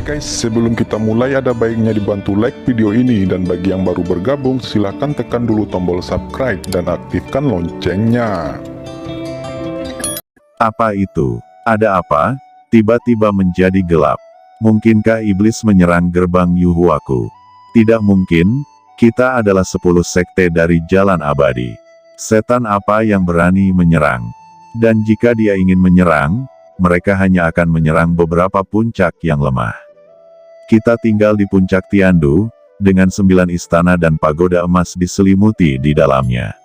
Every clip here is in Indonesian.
guys, sebelum kita mulai ada baiknya dibantu like video ini, dan bagi yang baru bergabung silahkan tekan dulu tombol subscribe dan aktifkan loncengnya. Apa itu? Ada apa? Tiba-tiba menjadi gelap. Mungkinkah iblis menyerang gerbang Yuhuaku? Tidak mungkin, kita adalah 10 sekte dari jalan abadi. Setan apa yang berani menyerang? Dan jika dia ingin menyerang, mereka hanya akan menyerang beberapa puncak yang lemah. Kita tinggal di puncak Tiandu, dengan 9 istana dan pagoda emas diselimuti di dalamnya.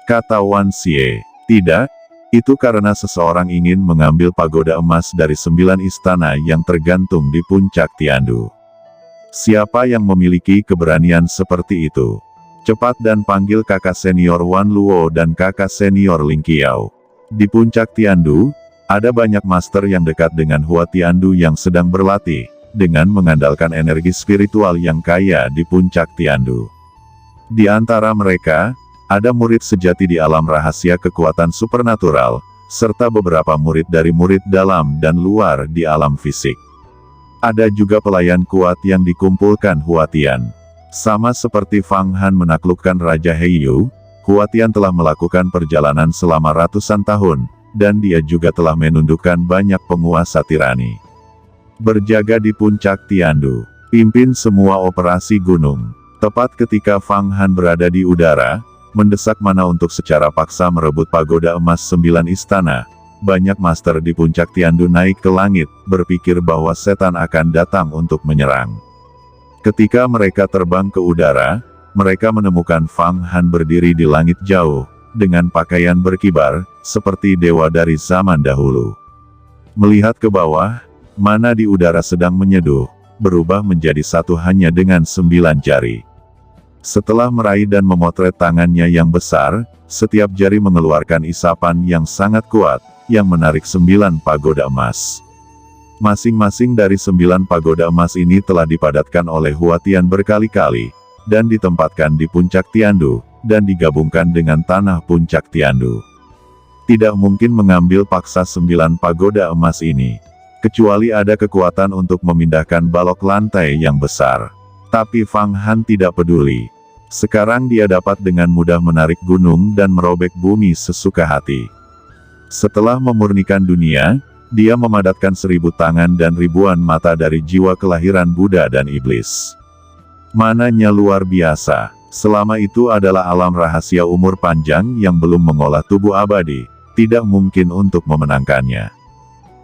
Kata Wan Xie, tidak, itu karena seseorang ingin mengambil pagoda emas dari 9 istana yang tergantung di puncak Tiandu. Siapa yang memiliki keberanian seperti itu? Cepat dan panggil kakak senior Wan Luo dan kakak senior Ling Qiao. Di puncak Tiandu, ada banyak master yang dekat dengan Hua Tiandu yang sedang berlatih, dengan mengandalkan energi spiritual yang kaya di puncak Tiandu. Di antara mereka, ada murid sejati di alam rahasia kekuatan supernatural, serta beberapa murid dari murid dalam dan luar di alam fisik. Ada juga pelayan kuat yang dikumpulkan Hua Tian. Sama seperti Fang Han menaklukkan Raja Heiyu, Hua Tian telah melakukan perjalanan selama ratusan tahun, dan dia juga telah menundukkan banyak penguasa tirani. Berjaga di puncak Tiandu, pimpin semua operasi gunung. Tepat ketika Fang Han berada di udara, mendesak mana untuk secara paksa merebut pagoda emas 9 istana, banyak master di puncak Tiandu naik ke langit, berpikir bahwa setan akan datang untuk menyerang. Ketika mereka terbang ke udara, mereka menemukan Fang Han berdiri di langit jauh, dengan pakaian berkibar, seperti dewa dari zaman dahulu. Melihat ke bawah, mana di udara sedang menyeduh, berubah menjadi satu hanya dengan 9 jari. Setelah meraih dan memotret tangannya yang besar, setiap jari mengeluarkan isapan yang sangat kuat, yang menarik 9 pagoda emas. Masing-masing dari 9 pagoda emas ini telah dipadatkan oleh Hua Tian berkali-kali, dan ditempatkan di puncak Tiandu, dan digabungkan dengan tanah puncak Tiandu. Tidak mungkin mengambil paksa 9 pagoda emas ini, kecuali ada kekuatan untuk memindahkan balok lantai yang besar. Tapi Fang Han tidak peduli. Sekarang dia dapat dengan mudah menarik gunung dan merobek bumi sesuka hati. Setelah memurnikan dunia, dia memadatkan 1000 tangan dan ribuan mata dari jiwa kelahiran Buddha dan iblis. Mananya luar biasa. Selama itu adalah alam rahasia umur panjang yang belum mengolah tubuh abadi, tidak mungkin untuk memenangkannya.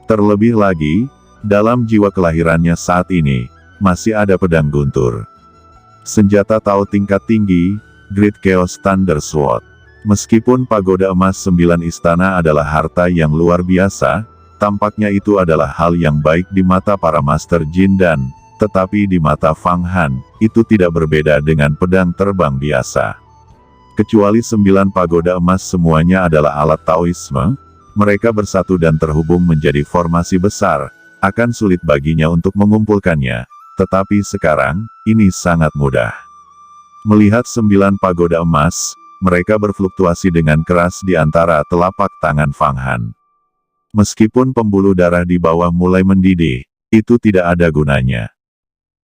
Terlebih lagi, dalam jiwa kelahirannya saat ini, masih ada pedang guntur. Senjata Tao tingkat tinggi, Great Chaos Thunder Sword. Meskipun pagoda emas 9 istana adalah harta yang luar biasa, tampaknya itu adalah hal yang baik di mata para master jin dan, tetapi di mata Fang Han, itu tidak berbeda dengan pedang terbang biasa. Kecuali 9 pagoda emas semuanya adalah alat Taoisme, mereka bersatu dan terhubung menjadi formasi besar, akan sulit baginya untuk mengumpulkannya, tetapi sekarang, ini sangat mudah. Melihat 9 pagoda emas, mereka berfluktuasi dengan keras di antara telapak tangan Fang Han. Meskipun pembuluh darah di bawah mulai mendidih, itu tidak ada gunanya.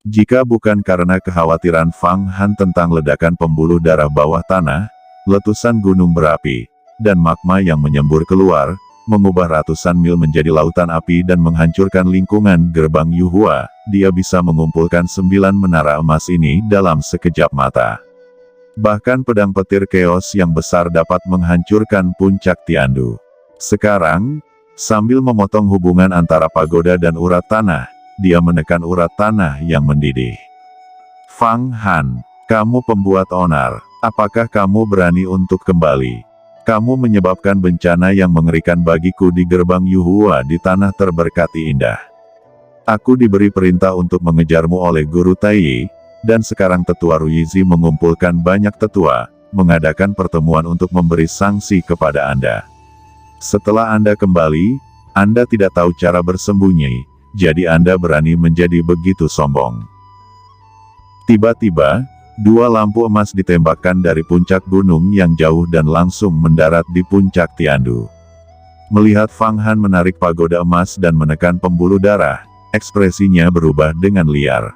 Jika bukan karena kekhawatiran Fang Han tentang ledakan pembuluh darah bawah tanah, letusan gunung berapi, dan magma yang menyembur keluar, mengubah ratusan mil menjadi lautan api dan menghancurkan lingkungan gerbang Yuhua, dia bisa mengumpulkan 9 menara emas ini dalam sekejap mata. Bahkan pedang petir Chaos yang besar dapat menghancurkan puncak Tiandu. Sekarang, sambil memotong hubungan antara pagoda dan urat tanah, dia menekan urat tanah yang mendidih. Fang Han, kamu pembuat onar, apakah kamu berani untuk kembali? Kamu menyebabkan bencana yang mengerikan bagiku di gerbang Yuhua di tanah terberkati indah. Aku diberi perintah untuk mengejarmu oleh Guru Taiyi, dan sekarang Tetua Ruyizi mengumpulkan banyak tetua, mengadakan pertemuan untuk memberi sanksi kepada Anda. Setelah Anda kembali, Anda tidak tahu cara bersembunyi, jadi Anda berani menjadi begitu sombong. Tiba-tiba, 2 lampu emas ditembakkan dari puncak gunung yang jauh dan langsung mendarat di puncak Tiandu. Melihat Fang Han menarik pagoda emas dan menekan pembuluh darah, ekspresinya berubah dengan liar.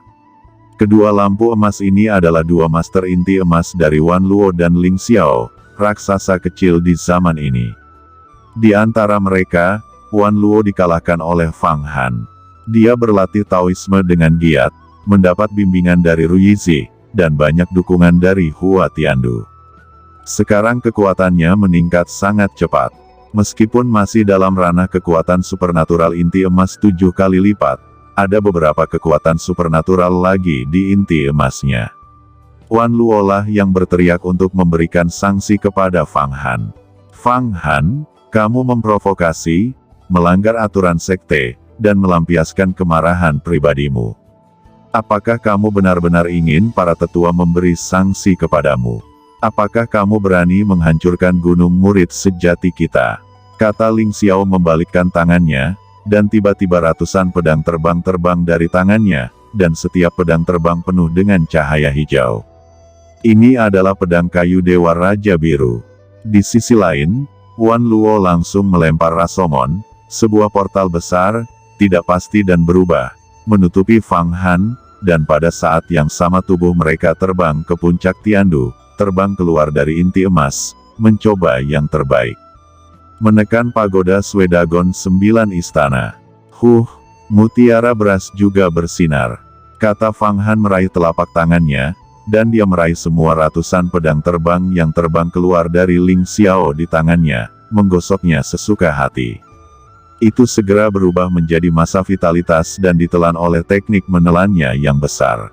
Kedua lampu emas ini adalah dua master inti emas dari Wan Luo dan Ling Xiao, raksasa kecil di zaman ini. Di antara mereka, Wan Luo dikalahkan oleh Fang Han. Dia berlatih Taoisme dengan giat, mendapat bimbingan dari Ruyizi, dan banyak dukungan dari Hua Tiandu. Sekarang kekuatannya meningkat sangat cepat. Meskipun masih dalam ranah kekuatan supernatural inti emas 7 kali lipat, ada beberapa kekuatan supernatural lagi di inti emasnya. Wan Luo lah yang berteriak untuk memberikan sanksi kepada Fang Han. Fang Han, kamu memprovokasi, melanggar aturan sekte, dan melampiaskan kemarahan pribadimu. Apakah kamu benar-benar ingin para tetua memberi sanksi kepadamu? Apakah kamu berani menghancurkan gunung murid sejati kita? Kata Ling Xiao membalikkan tangannya, dan tiba-tiba ratusan pedang terbang dari tangannya, dan setiap pedang terbang penuh dengan cahaya hijau. Ini adalah pedang kayu Dewa Raja Biru. Di sisi lain, Wan Luo langsung melempar Rashomon, sebuah portal besar, tidak pasti dan berubah, menutupi Fang Han, dan pada saat yang sama tubuh mereka terbang ke puncak Tiandu, terbang keluar dari inti emas, mencoba yang terbaik. Menekan pagoda Swedagon 9 istana. Mutiara beras juga bersinar. Kata Fang Han meraih telapak tangannya, dan dia meraih semua ratusan pedang terbang yang terbang keluar dari Ling Xiao di tangannya, menggosoknya sesuka hati. Itu segera berubah menjadi massa vitalitas dan ditelan oleh teknik menelannya yang besar.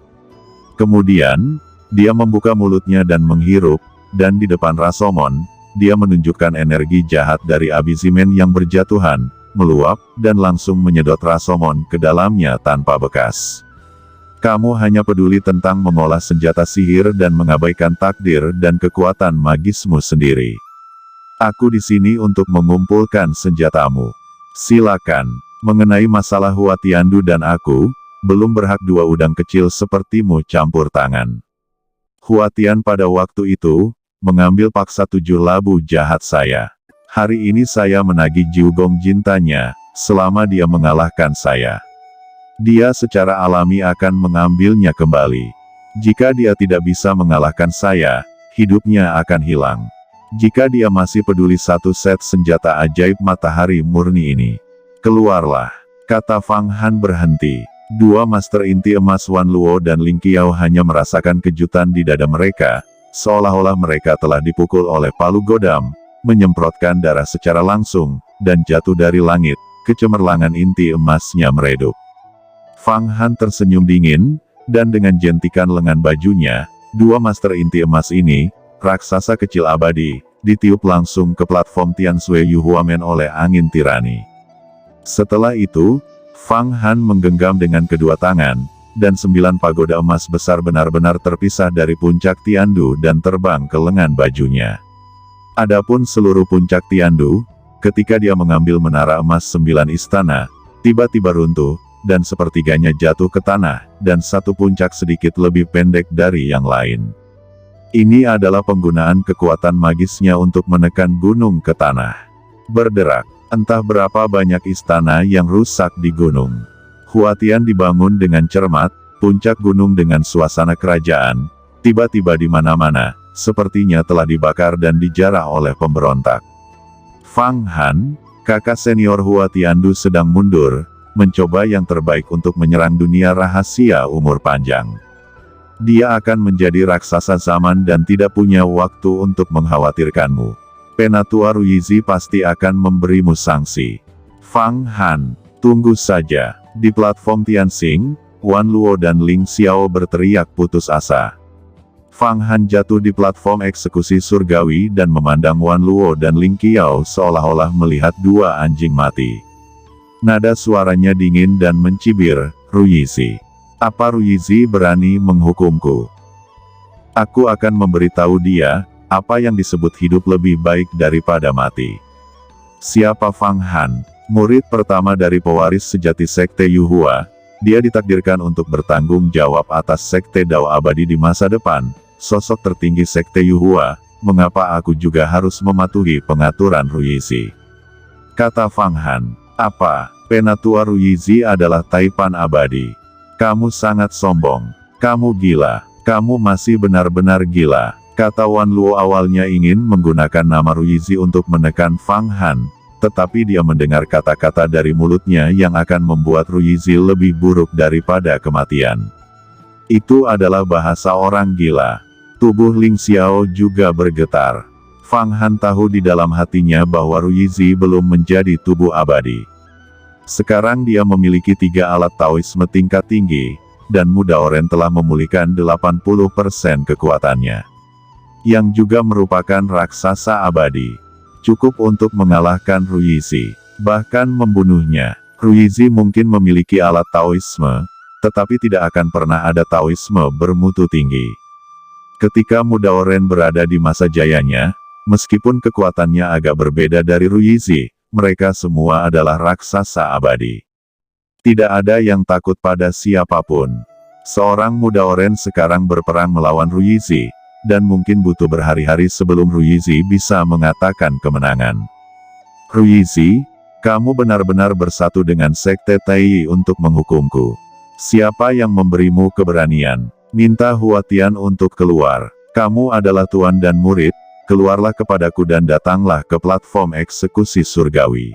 Kemudian, dia membuka mulutnya dan menghirup, dan di depan Rashomon, dia menunjukkan energi jahat dari Abizimen yang berjatuhan, meluap, dan langsung menyedot Rashomon ke dalamnya tanpa bekas. Kamu hanya peduli tentang mengolah senjata sihir dan mengabaikan takdir dan kekuatan magismu sendiri. Aku di sini untuk mengumpulkan senjatamu. Silakan. Mengenai masalah Hua Tiandu dan aku, belum berhak dua udang kecil sepertimu campur tangan. Hua Tian pada waktu itu, mengambil paksa 7 labu jahat saya. Hari ini saya menagih Jiugong Jintanya, selama dia mengalahkan saya. Dia secara alami akan mengambilnya kembali. Jika dia tidak bisa mengalahkan saya, hidupnya akan hilang. Jika dia masih peduli satu set senjata ajaib matahari murni ini, keluarlah. Kata Fang Han berhenti. Dua master inti emas Wan Luo dan Ling Qiao hanya merasakan kejutan di dada mereka, seolah-olah mereka telah dipukul oleh palu godam, menyemprotkan darah secara langsung, dan jatuh dari langit, kecemerlangan inti emasnya meredup. Fang Han tersenyum dingin, dan dengan jentikan lengan bajunya, dua master inti emas ini, raksasa kecil abadi, ditiup langsung ke platform Tianshui Yuhuamen oleh angin tirani. Setelah itu, Fang Han menggenggam dengan kedua tangan, dan 9 pagoda emas besar benar-benar terpisah dari puncak Tiandu dan terbang ke lengan bajunya. Adapun seluruh puncak Tiandu, ketika dia mengambil menara emas 9 istana, tiba-tiba runtuh, dan sepertiganya jatuh ke tanah, dan satu puncak sedikit lebih pendek dari yang lain. Ini adalah penggunaan kekuatan magisnya untuk menekan gunung ke tanah. Berderak, entah berapa banyak istana yang rusak di gunung. Hua Tian dibangun dengan cermat, puncak gunung dengan suasana kerajaan, tiba-tiba di mana-mana, sepertinya telah dibakar dan dijarah oleh pemberontak. Fang Han, kakak senior Hua Tiandu sedang mundur, mencoba yang terbaik untuk menyerang dunia rahasia umur panjang. Dia akan menjadi raksasa zaman dan tidak punya waktu untuk mengkhawatirkanmu. Penatua Ruyizi pasti akan memberimu sanksi. Fang Han, tunggu saja. Di platform Tianxing, Wan Luo dan Ling Xiao berteriak putus asa. Fang Han jatuh di platform eksekusi surgawi dan memandang Wan Luo dan Ling Qiao seolah-olah melihat dua anjing mati. Nada suaranya dingin dan mencibir, Ruyizi. Apa Ruyizi berani menghukumku? Aku akan memberitahu dia, apa yang disebut hidup lebih baik daripada mati. Siapa Fang Han? Murid pertama dari pewaris sejati Sekte Yuhua, dia ditakdirkan untuk bertanggung jawab atas Sekte Dao Abadi di masa depan, sosok tertinggi Sekte Yuhua, mengapa aku juga harus mematuhi pengaturan Ruyizi? Kata Fang Han. Apa? Penatua Ruyizi adalah Taipan abadi. Kamu sangat sombong. Kamu gila. Kamu masih benar-benar gila. Kata Wan Luo awalnya ingin menggunakan nama Ruyizi untuk menekan Fang Han, tetapi dia mendengar kata-kata dari mulutnya yang akan membuat Ruyizi lebih buruk daripada kematian. Itu adalah bahasa orang gila. Tubuh Ling Xiao juga bergetar. Fang Han tahu di dalam hatinya bahwa Ruyizi belum menjadi tubuh abadi. Sekarang dia memiliki 3 alat Taoisme tingkat tinggi, dan Muda Oren telah memulihkan 80% kekuatannya. Yang juga merupakan raksasa abadi. Cukup untuk mengalahkan Ruyizi, bahkan membunuhnya. Ruyizi mungkin memiliki alat Taoisme, tetapi tidak akan pernah ada Taoisme bermutu tinggi. Ketika Muda Oren berada di masa jayanya, meskipun kekuatannya agak berbeda dari Ruyizi, mereka semua adalah raksasa abadi. Tidak ada yang takut pada siapapun. Seorang Muda Oren sekarang berperang melawan Ruyizi, dan mungkin butuh berhari-hari sebelum Ruyizi bisa mengatakan kemenangan. Ruyizi, kamu benar-benar bersatu dengan Sekte Tai untuk menghukumku. Siapa yang memberimu keberanian? Minta Huatian untuk keluar. Kamu adalah tuan dan murid, keluarlah kepadaku dan datanglah ke platform eksekusi surgawi.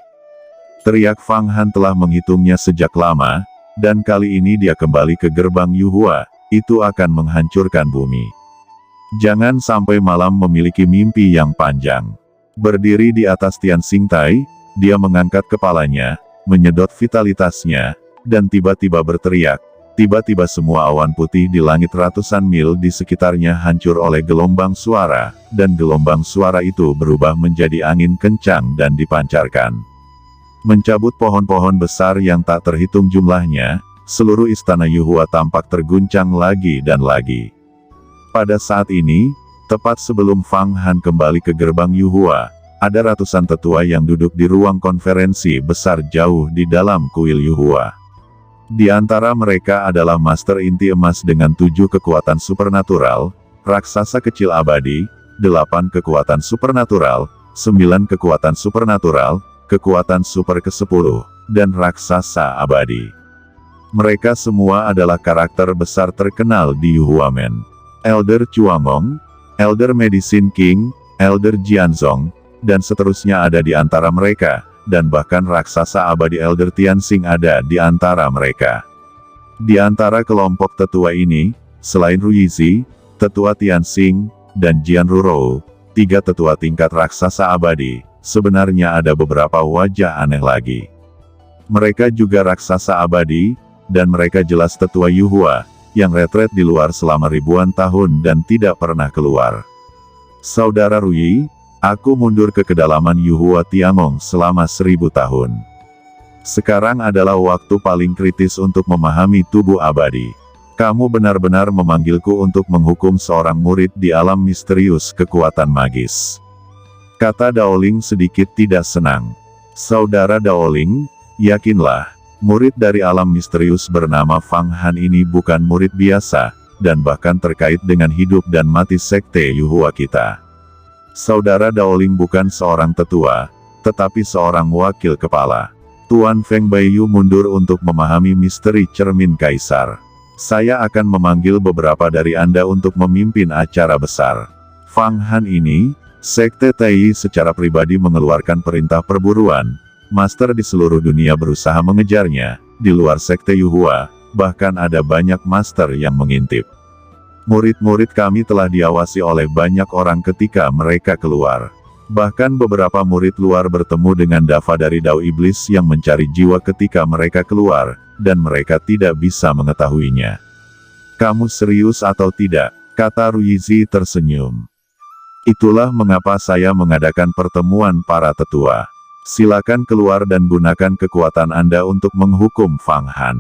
Teriak Fang Han telah menghitungnya sejak lama, dan kali ini dia kembali ke gerbang Yuhua, itu akan menghancurkan bumi. Jangan sampai malam memiliki mimpi yang panjang. Berdiri di atas Tian Xingtai, dia mengangkat kepalanya, menyedot vitalitasnya, dan tiba-tiba berteriak. Tiba-tiba semua awan putih di langit ratusan mil di sekitarnya hancur oleh gelombang suara, dan gelombang suara itu berubah menjadi angin kencang dan dipancarkan. Mencabut pohon-pohon besar yang tak terhitung jumlahnya, seluruh istana Yuhua tampak terguncang lagi dan lagi. Pada saat ini, tepat sebelum Fang Han kembali ke gerbang Yuhua, ada ratusan tetua yang duduk di ruang konferensi besar jauh di dalam kuil Yuhua. Di antara mereka adalah Master Inti Emas dengan 7 kekuatan supernatural, raksasa kecil abadi, 8 kekuatan supernatural, 9 kekuatan supernatural, kekuatan super ke-10, dan raksasa abadi. Mereka semua adalah karakter besar terkenal di Yuhuamen. Elder Chuangong, Elder Medicine King, Elder Jianzong, dan seterusnya ada di antara mereka. Dan bahkan raksasa abadi Elder Tianxing ada di antara mereka. Di antara kelompok tetua ini, selain Ruyizi, tetua Tianxing, dan Jian Rurou, 3 tetua tingkat raksasa abadi, sebenarnya ada beberapa wajah aneh lagi. Mereka juga raksasa abadi, dan mereka jelas tetua Yuhua, yang retret di luar selama ribuan tahun dan tidak pernah keluar. Saudara Ruyi, aku mundur ke kedalaman Yuhua Tiangong selama 1000 tahun. Sekarang adalah waktu paling kritis untuk memahami tubuh abadi. Kamu benar-benar memanggilku untuk menghukum seorang murid di alam misterius kekuatan magis. Kata Daoling sedikit tidak senang. Saudara Daoling, yakinlah, murid dari alam misterius bernama Fang Han ini bukan murid biasa, dan bahkan terkait dengan hidup dan mati sekte Yuhua kita. Saudara Daoling bukan seorang tetua, tetapi seorang wakil kepala. Tuan Feng Baiyu mundur untuk memahami misteri cermin kaisar. Saya akan memanggil beberapa dari Anda untuk memimpin acara besar. Fang Han ini, Sekte Tai secara pribadi mengeluarkan perintah perburuan. Master di seluruh dunia berusaha mengejarnya, di luar Sekte Yuhua, bahkan ada banyak master yang mengintip. Murid-murid kami telah diawasi oleh banyak orang ketika mereka keluar. Bahkan beberapa murid luar bertemu dengan Dava dari Dao Iblis yang mencari jiwa ketika mereka keluar, dan mereka tidak bisa mengetahuinya. Kamu serius atau tidak? Kata Ruyizi tersenyum. Itulah mengapa saya mengadakan pertemuan para tetua. Silakan keluar dan gunakan kekuatan Anda untuk menghukum Fang Han.